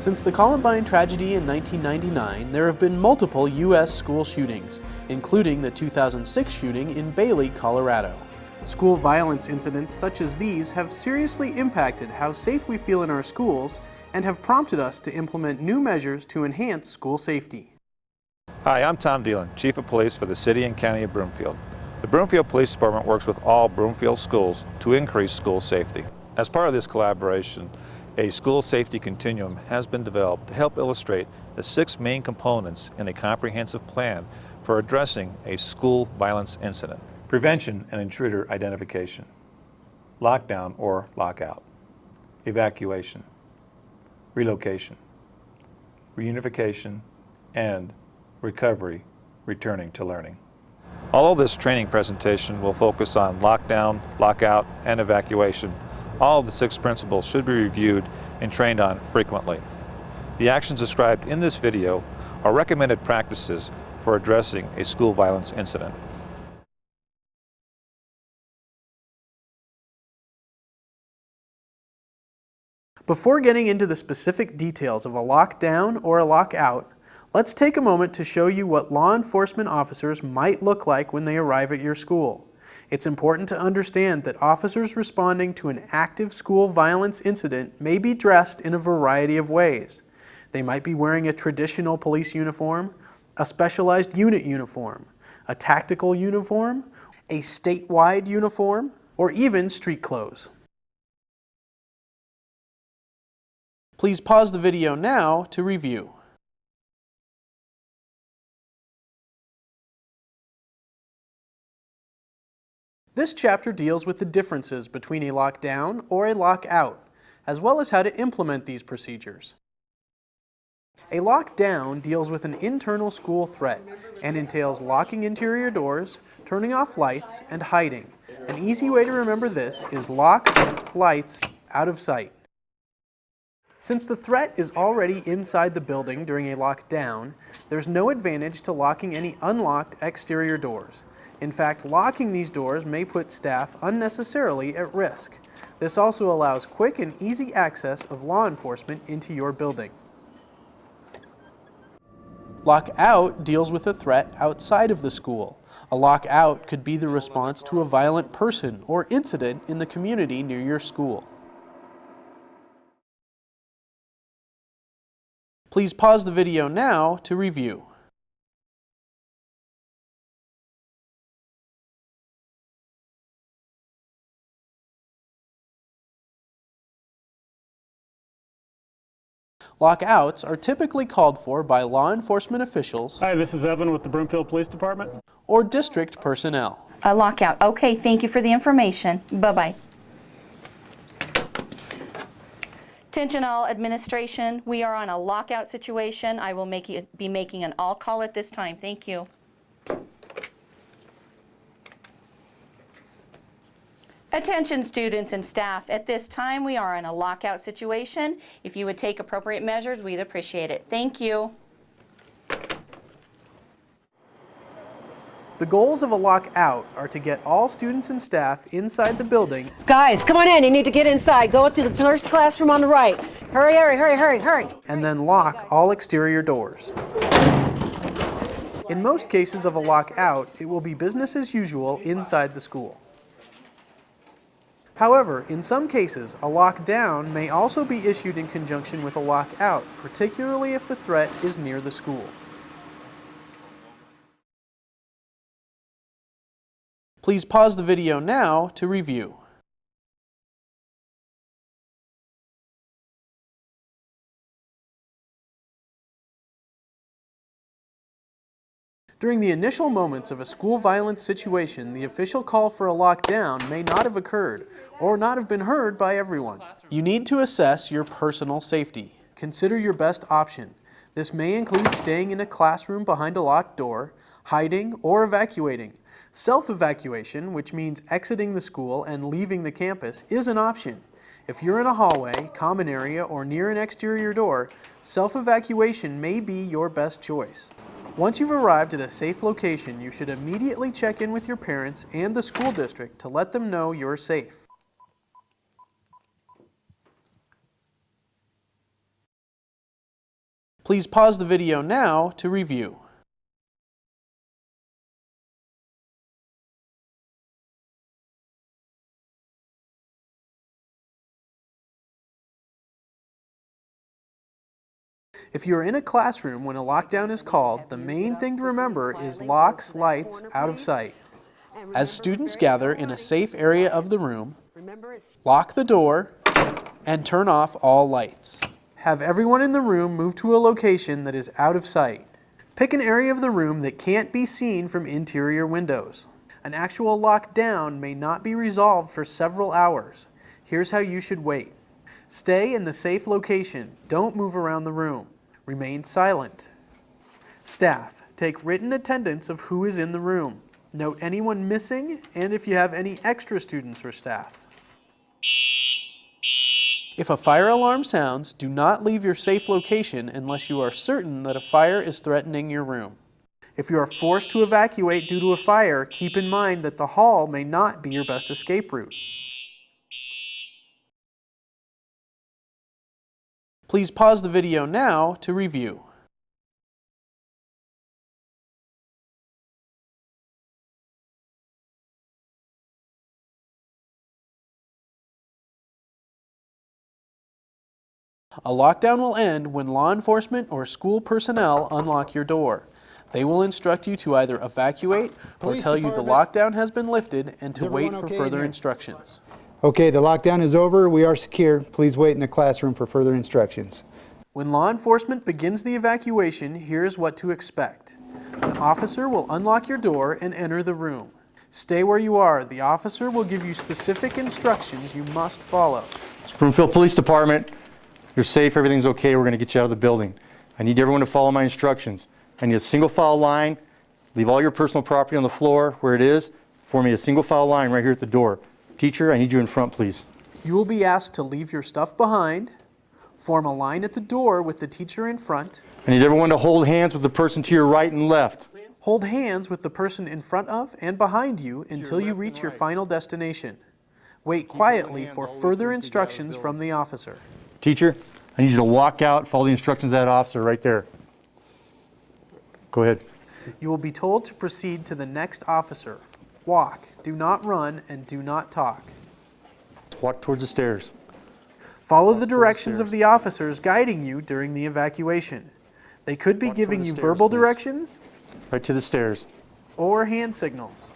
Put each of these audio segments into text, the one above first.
Since the Columbine tragedy in 1999, there have been multiple U.S. school shootings, including the 2006 shooting in Bailey, Colorado. School violence incidents such as these have seriously impacted how safe we feel in our schools and have prompted us to implement new measures to enhance school safety. Hi, I'm Tom Dealin, Chief of Police for the City and County of Broomfield. The Broomfield Police Department works with all Broomfield schools to increase school safety. As part of this collaboration, a school safety continuum has been developed to help illustrate the 6 main components in a comprehensive plan for addressing a school violence incident. Prevention and intruder identification, lockdown or lockout, evacuation, relocation, reunification, and recovery, returning to learning. Although this training presentation will focus on lockdown, lockout, and evacuation, all of the 6 principles should be reviewed and trained on frequently. The actions described in this video are recommended practices for addressing a school violence incident. Before getting into the specific details of a lockdown or a lockout, let's take a moment to show you what law enforcement officers might look like when they arrive at your school. It's important to understand that officers responding to an active school violence incident may be dressed in a variety of ways. They might be wearing a traditional police uniform, a specialized unit uniform, a tactical uniform, a statewide uniform, or even street clothes. Please pause the video now to review. This chapter deals with the differences between a lockdown or a lockout, as well as how to implement these procedures. A lockdown deals with an internal school threat and entails locking interior doors, turning off lights, and hiding. An easy way to remember this is locks, lights, out of sight. Since the threat is already inside the building during a lockdown, there's no advantage to locking any unlocked exterior doors. In fact, locking these doors may put staff unnecessarily at risk. This also allows quick and easy access of law enforcement into your building. Lockout deals with a threat outside of the school. A lockout could be the response to a violent person or incident in the community near your school. Please pause the video now to review. Lockouts are typically called for by law enforcement officials. Hi, this is Evan with the Broomfield Police Department. Or district personnel. A lockout. Okay, thank you for the information. Bye-bye. Attention all administration, we are on a lockout situation. I will be making an all call at this time. Thank you. Attention students and staff, at this time we are in a lockout situation. If you would take appropriate measures, we'd appreciate it. Thank you. The goals of a lockout are to get all students and staff inside the building. Guys, come on in. You need to get inside. Go up to the first classroom on the right. Hurry, hurry, hurry, hurry, hurry. And then lock all exterior doors. In most cases of a lockout, it will be business as usual inside the school. However, in some cases, a lockdown may also be issued in conjunction with a lockout, particularly if the threat is near the school. Please pause the video now to review. During the initial moments of a school violence situation, the official call for a lockdown may not have occurred or not have been heard by everyone. You need to assess your personal safety. Consider your best option. This may include staying in a classroom behind a locked door, hiding, or evacuating. Self-evacuation, which means exiting the school and leaving the campus, is an option. If you're in a hallway, common area, or near an exterior door, self-evacuation may be your best choice. Once you've arrived at a safe location, you should immediately check in with your parents and the school district to let them know you're safe. Please pause the video now to review. If you are in a classroom when a lockdown is called, the main thing to remember is locks, lights, out of sight. As students gather in a safe area of the room, lock the door and turn off all lights. Have everyone in the room move to a location that is out of sight. Pick an area of the room that can't be seen from interior windows. An actual lockdown may not be resolved for several hours. Here's how you should wait. Stay in the safe location. Don't move around the room. Remain silent. Staff, take written attendance of who is in the room. Note anyone missing and if you have any extra students or staff. If a fire alarm sounds, do not leave your safe location unless you are certain that a fire is threatening your room. If you are forced to evacuate due to a fire, keep in mind that the hall may not be your best escape route. Please pause the video now to review. A lockdown will end when law enforcement or school personnel unlock your door. They will instruct you to either evacuate or tell you the lockdown has been lifted and to wait for further instructions. Okay, the lockdown is over. We are secure. Please wait in the classroom for further instructions. When law enforcement begins the evacuation, here's what to expect. An officer will unlock your door and enter the room. Stay where you are. The officer will give you specific instructions you must follow. Broomfield Police Department, you're safe, everything's okay, we're going to get you out of the building. I need everyone to follow my instructions. I need a single file line, leave all your personal property on the floor where it is, form me a single file line right here at the door. Teacher, I need you in front, please. You will be asked to leave your stuff behind, form a line at the door with the teacher in front. I need everyone to hold hands with the person to your right and left. Hold hands with the person in front of and behind you until you reach your final destination. Wait quietly for further instructions from the officer. Teacher, I need you to walk out, follow the instructions of that officer right there. Go ahead. You will be told to proceed to the next officer. Walk, do not run, and do not talk. Walk towards the stairs. Follow the directions of the officers guiding you during the evacuation. They could be giving you verbal directions Right to the stairs. or hand signals.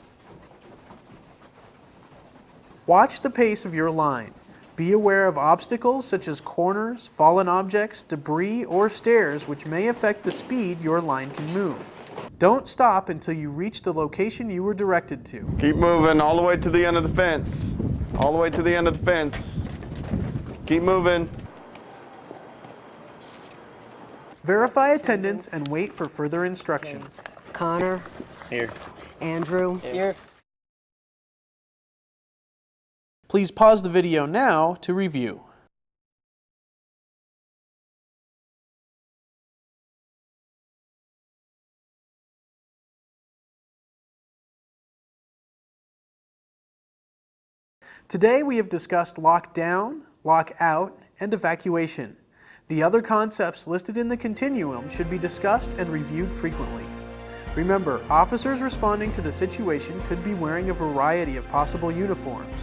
Watch the pace of your line. Be aware of obstacles such as corners, fallen objects, debris, or stairs which may affect the speed your line can move. Don't stop until you reach the location you were directed to. Keep moving all the way to the end of the fence. All the way to the end of the fence. Keep moving. Verify attendance and wait for further instructions. Connor. Here. Andrew. Here. Please pause the video now to review. Today we have discussed lockdown, lockout, and evacuation. The other concepts listed in the continuum should be discussed and reviewed frequently. Remember, officers responding to the situation could be wearing a variety of possible uniforms.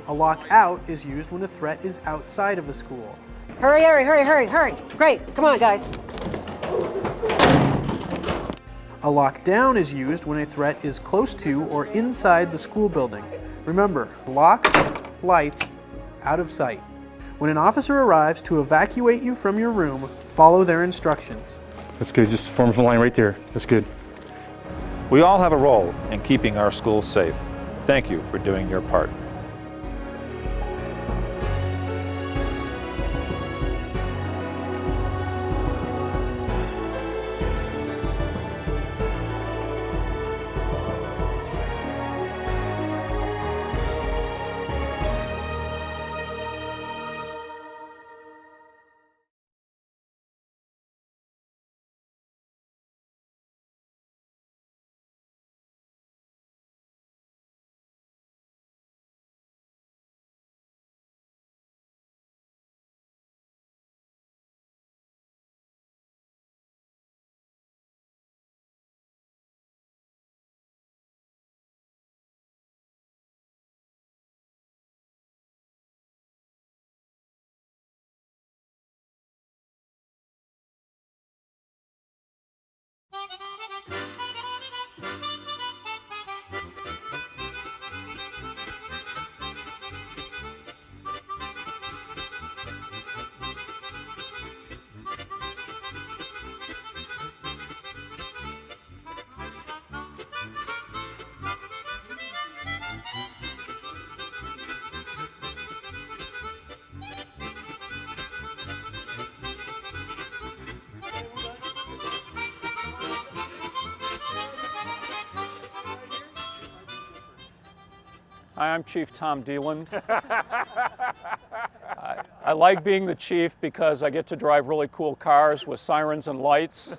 A lockout is used when a threat is outside of a school. Hurry, hurry, hurry, hurry, hurry. Great, come on, guys. A lockdown is used when a threat is close to or inside the school building. Remember, locks, lights, out of sight. When an officer arrives to evacuate you from your room, follow their instructions. That's good. Just form a line right there. That's good. We all have a role in keeping our schools safe. Thank you for doing your part. Hi, I'm Chief Tom Deland. I like being the chief because I get to drive really cool cars with sirens and lights.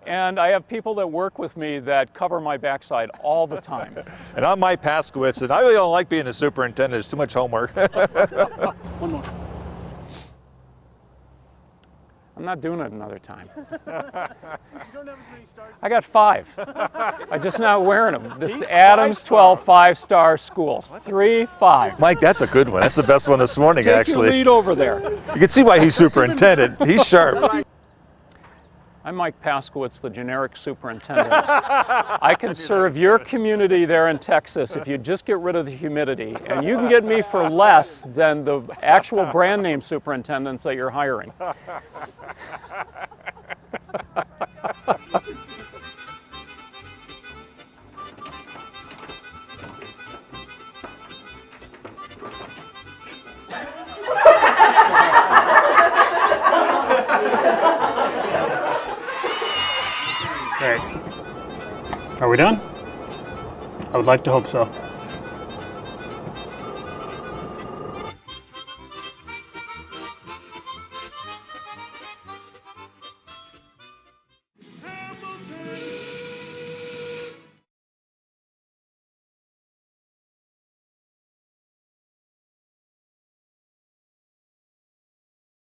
And I have people that work with me that cover my backside all the time. And I'm Mike Paskowitz, and I really don't like being the superintendent. It's too much homework. One more. I'm not doing it another time. I got 5. I'm just not wearing them. This is Adams 12 5-star schools. 3, 5. Mike, that's a good one. That's the best one this morning, Take actually. your lead over there. You can see why he's superintendent. He's sharp. I'm Mike Paskowitz, the generic superintendent. I can serve your community there in Texas if you just get rid of the humidity. And you can get me for less than the actual brand name superintendents that you're hiring. Okay. Are we done? I would like to hope so.